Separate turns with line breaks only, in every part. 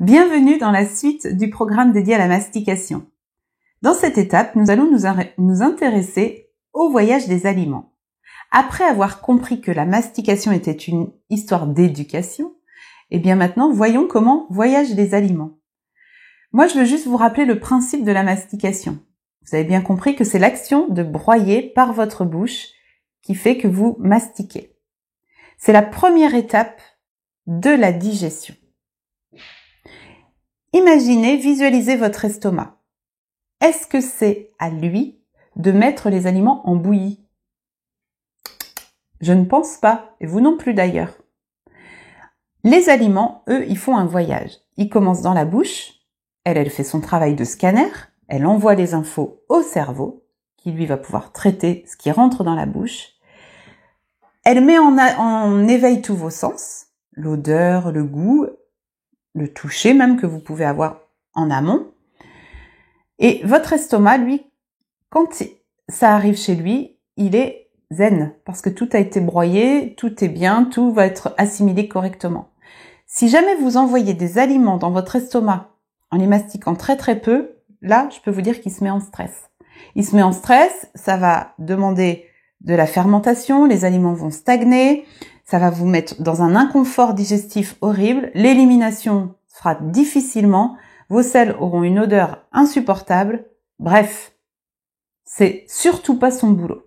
Bienvenue dans la suite du programme dédié à la mastication. Dans cette étape, nous allons nous intéresser au voyage des aliments. Après avoir compris que la mastication était une histoire d'éducation, eh bien maintenant, voyons comment voyagent les aliments. Moi, je veux juste vous rappeler le principe de la mastication. Vous avez bien compris que c'est l'action de broyer par votre bouche qui fait que vous mastiquez. C'est la première étape de la digestion. Imaginez, visualisez votre estomac. Est-ce que c'est à lui de mettre les aliments en bouillie? Je ne pense pas, et vous non plus d'ailleurs. Les aliments, eux, ils font un voyage. Ils commencent dans la bouche, elle fait son travail de scanner, elle envoie les infos au cerveau, qui lui va pouvoir traiter ce qui rentre dans la bouche. Elle met en éveil tous vos sens, l'odeur, le goût, le toucher même que vous pouvez avoir en amont. Et votre estomac, lui, quand ça arrive chez lui, il est zen, parce que tout a été broyé, tout est bien, tout va être assimilé correctement. Si jamais vous envoyez des aliments dans votre estomac en les mastiquant très très peu, là, je peux vous dire qu'il se met en stress. Il se met en stress, ça va demander de la fermentation, les aliments vont stagner, ça va vous mettre dans un inconfort digestif horrible, l'élimination se fera difficilement, vos selles auront une odeur insupportable, bref, c'est surtout pas son boulot.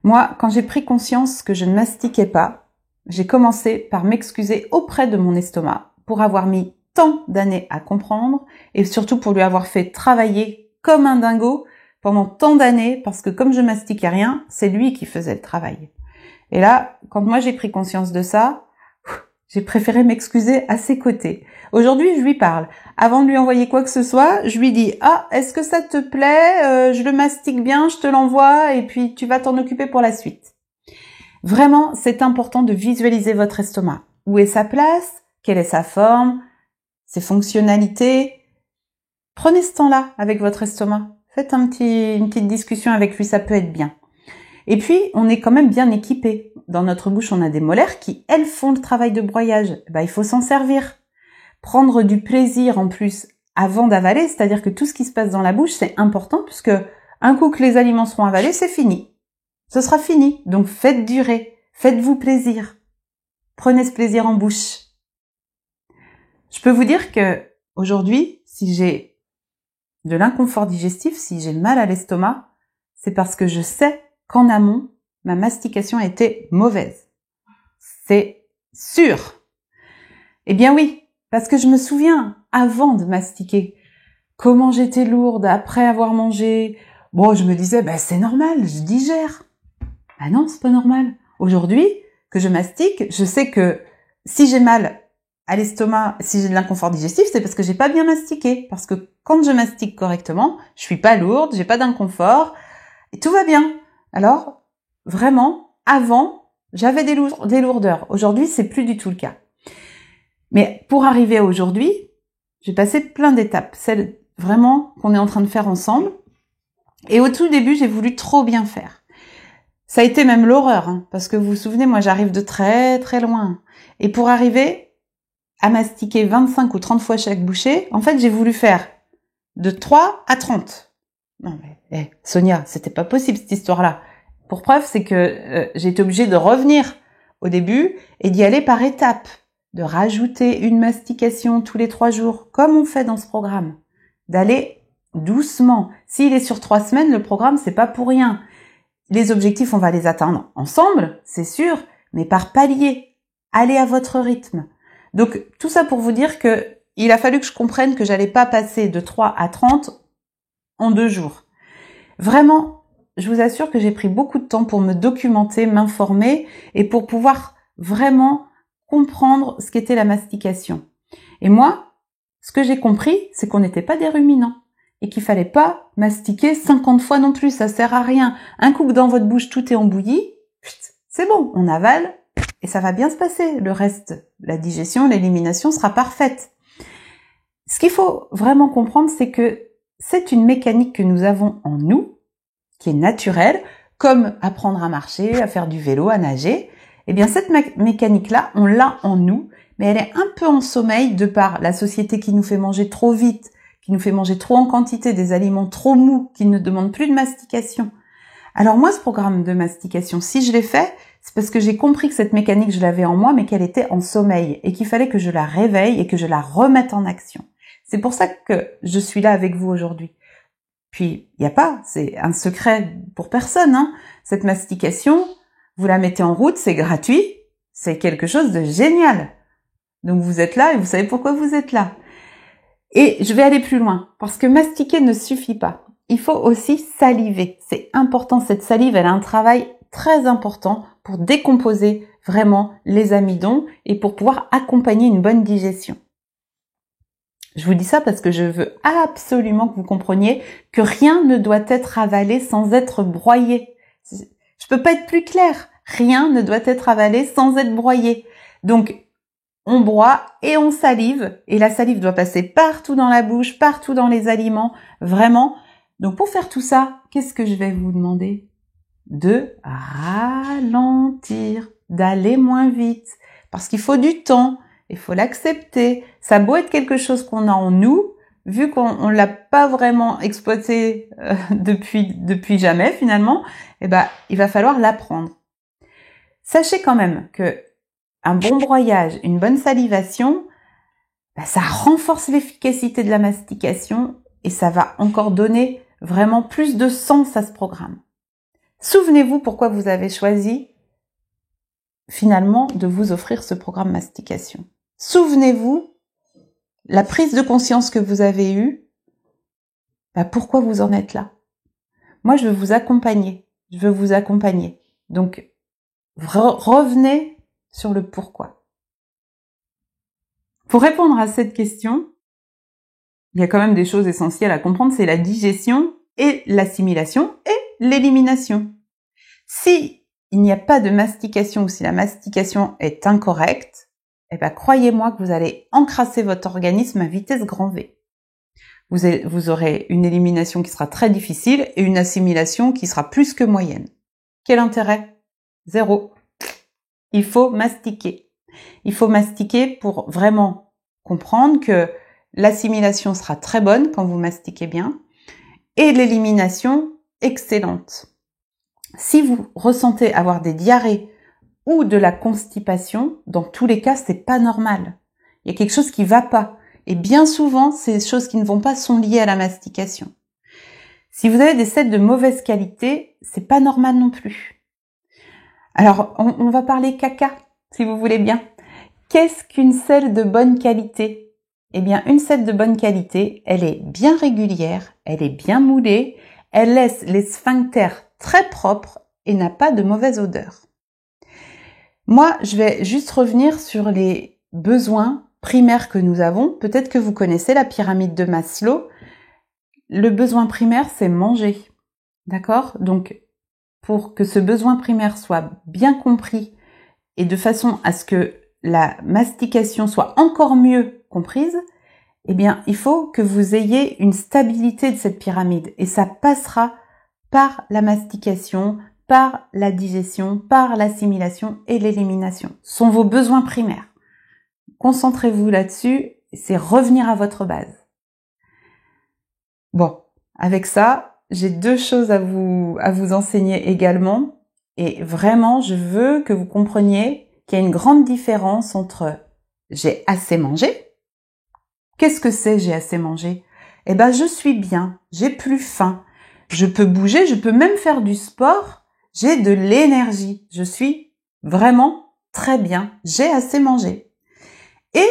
Moi, quand j'ai pris conscience que je ne mastiquais pas, j'ai commencé par m'excuser auprès de mon estomac pour avoir mis tant d'années à comprendre et surtout pour lui avoir fait travailler comme un dingo pendant tant d'années parce que comme je mastiquais rien, c'est lui qui faisait le travail. Et là, quand moi j'ai pris conscience de ça, j'ai préféré m'excuser à ses côtés. Aujourd'hui, je lui parle. Avant de lui envoyer quoi que ce soit, je lui dis « Ah, est-ce que ça te plaît? Je le mastique bien, je te l'envoie et puis tu vas t'en occuper pour la suite. » Vraiment, c'est important de visualiser votre estomac. Où est sa place? Quelle est sa forme? Ses fonctionnalités? Prenez ce temps-là avec votre estomac. Faites une petite discussion avec lui, ça peut être bien. Et puis, on est quand même bien équipé. Dans notre bouche, on a des molaires qui, elles, font le travail de broyage. Il faut s'en servir. Prendre du plaisir en plus avant d'avaler, c'est-à-dire que tout ce qui se passe dans la bouche, c'est important puisque un coup que les aliments seront avalés, c'est fini. Ce sera fini. Donc, faites durer. Faites-vous plaisir. Prenez ce plaisir en bouche. Je peux vous dire que aujourd'hui, si j'ai de l'inconfort digestif, si j'ai mal à l'estomac, c'est parce que je sais qu'en amont, ma mastication a été mauvaise. C'est sûr. Eh bien oui, parce que je me souviens, avant de mastiquer, comment j'étais lourde après avoir mangé. Bon, je me disais, c'est normal, je digère. Non, c'est pas normal. Aujourd'hui, que je mastique, je sais que si j'ai mal à l'estomac, si j'ai de l'inconfort digestif, c'est parce que j'ai pas bien mastiqué. Parce que quand je mastique correctement, je suis pas lourde, j'ai pas d'inconfort, et tout va bien. Alors, vraiment, avant, j'avais des lourdeurs. Aujourd'hui, c'est plus du tout le cas. Mais pour arriver à aujourd'hui, j'ai passé plein d'étapes. Celle vraiment qu'on est en train de faire ensemble. Et au tout début, j'ai voulu trop bien faire. Ça a été même l'horreur, parce que vous vous souvenez, moi, j'arrive de très très loin. Et pour arriver à mastiquer 25 ou 30 fois chaque bouchée, en fait, j'ai voulu faire de 3 à 30. Non mais, Sonia, c'était pas possible cette histoire-là. Pour preuve, c'est que j'ai été obligée de revenir au début et d'y aller par étapes, de rajouter une mastication tous les 3 jours, comme on fait dans ce programme, d'aller doucement. S'il est sur 3 semaines, le programme, c'est pas pour rien. Les objectifs, on va les atteindre ensemble, c'est sûr, mais par palier. Allez à votre rythme. Donc, tout ça pour vous dire que il a fallu que je comprenne que j'allais pas passer de 3 à 30 en 2 jours. Vraiment, je vous assure que j'ai pris beaucoup de temps pour me documenter, m'informer et pour pouvoir vraiment comprendre ce qu'était la mastication. Et moi, ce que j'ai compris, c'est qu'on n'était pas des ruminants et qu'il fallait pas mastiquer 50 fois non plus, ça sert à rien. Un coup que dans votre bouche tout est embouilli, c'est bon, on avale et ça va bien se passer. Le reste, la digestion, l'élimination sera parfaite. Ce qu'il faut vraiment comprendre, c'est que c'est une mécanique que nous avons en nous, qui est naturelle, comme apprendre à marcher, à faire du vélo, à nager. Eh bien, cette mécanique-là, on l'a en nous, mais elle est un peu en sommeil de par la société qui nous fait manger trop vite, qui nous fait manger trop en quantité, des aliments trop mous, qui ne demandent plus de mastication. Alors moi, ce programme de mastication, si je l'ai fait, c'est parce que j'ai compris que cette mécanique, je l'avais en moi, mais qu'elle était en sommeil et qu'il fallait que je la réveille et que je la remette en action. C'est pour ça que je suis là avec vous aujourd'hui. Puis, il n'y a pas, c'est un secret pour personne, hein. Cette mastication, vous la mettez en route, c'est gratuit, c'est quelque chose de génial. Donc vous êtes là et vous savez pourquoi vous êtes là. Et je vais aller plus loin, parce que mastiquer ne suffit pas. Il faut aussi saliver. C'est important, cette salive, elle a un travail très important pour décomposer vraiment les amidons et pour pouvoir accompagner une bonne digestion. Je vous dis ça parce que je veux absolument que vous compreniez que rien ne doit être avalé sans être broyé. Je peux pas être plus claire. Rien ne doit être avalé sans être broyé. Donc, on broie et on salive. Et la salive doit passer partout dans la bouche, partout dans les aliments. Vraiment. Donc, pour faire tout ça, qu'est-ce que je vais vous demander? De ralentir, d'aller moins vite. Parce qu'il faut du temps. Il faut l'accepter. Ça a beau être quelque chose qu'on a en nous, vu qu'on l'a pas vraiment exploité depuis jamais finalement, eh ben, il va falloir l'apprendre. Sachez quand même que un bon broyage, une bonne salivation, ça renforce l'efficacité de la mastication et ça va encore donner vraiment plus de sens à ce programme. Souvenez-vous pourquoi vous avez choisi finalement de vous offrir ce programme mastication. Souvenez-vous la prise de conscience que vous avez eue, pourquoi vous en êtes là. Moi, je veux vous accompagner. Donc, revenez sur le pourquoi. Pour répondre à cette question, il y a quand même des choses essentielles à comprendre, c'est la digestion et l'assimilation et l'élimination. Si il n'y a pas de mastication ou si la mastication est incorrecte, croyez-moi que vous allez encrasser votre organisme à vitesse grand V. Vous aurez une élimination qui sera très difficile et une assimilation qui sera plus que moyenne. Quel intérêt? Zéro. Il faut mastiquer. Il faut mastiquer pour vraiment comprendre que l'assimilation sera très bonne quand vous mastiquez bien et l'élimination excellente. Si vous ressentez avoir des diarrhées ou de la constipation, dans tous les cas, c'est pas normal. Il y a quelque chose qui va pas. Et bien souvent, ces choses qui ne vont pas sont liées à la mastication. Si vous avez des selles de mauvaise qualité, c'est pas normal non plus. Alors, on va parler caca, si vous voulez bien. Qu'est-ce qu'une selle de bonne qualité? Eh bien, une selle de bonne qualité, elle est bien régulière, elle est bien moulée, elle laisse les sphincters très propres et n'a pas de mauvaise odeur. Moi, je vais juste revenir sur les besoins primaires que nous avons. Peut-être que vous connaissez la pyramide de Maslow. Le besoin primaire, c'est manger. D'accord? Donc, pour que ce besoin primaire soit bien compris et de façon à ce que la mastication soit encore mieux comprise, eh bien, il faut que vous ayez une stabilité de cette pyramide. Et ça passera par la mastication, par la digestion, par l'assimilation et l'élimination. Ce sont vos besoins primaires. Concentrez-vous là-dessus, c'est revenir à votre base. Bon, avec ça, j'ai deux choses à vous enseigner également. Et vraiment, je veux que vous compreniez qu'il y a une grande différence entre j'ai assez mangé. Qu'est-ce que c'est j'ai assez mangé? Eh ben, je suis bien, j'ai plus faim, je peux bouger, je peux même faire du sport. J'ai de l'énergie. Je suis vraiment très bien. J'ai assez mangé. Et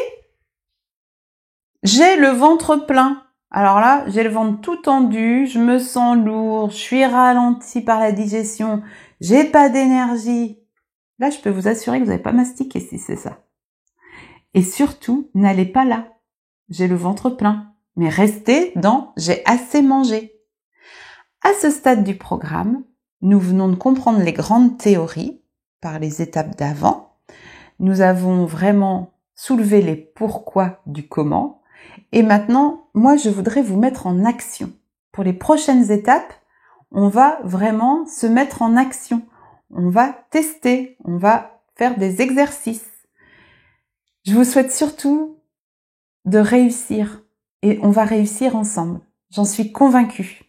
j'ai le ventre plein. Alors là, j'ai le ventre tout tendu, je me sens lourd, je suis ralenti par la digestion, j'ai pas d'énergie. Là, je peux vous assurer que vous n'avez pas mastiqué si c'est ça. Et surtout, n'allez pas là. J'ai le ventre plein. Mais restez dans j'ai assez mangé. À ce stade du programme, nous venons de comprendre les grandes théories par les étapes d'avant. Nous avons vraiment soulevé les pourquoi du comment. Et maintenant, moi, je voudrais vous mettre en action. Pour les prochaines étapes, on va vraiment se mettre en action. On va tester, on va faire des exercices. Je vous souhaite surtout de réussir et on va réussir ensemble. J'en suis convaincue.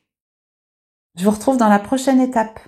Je vous retrouve dans la prochaine étape.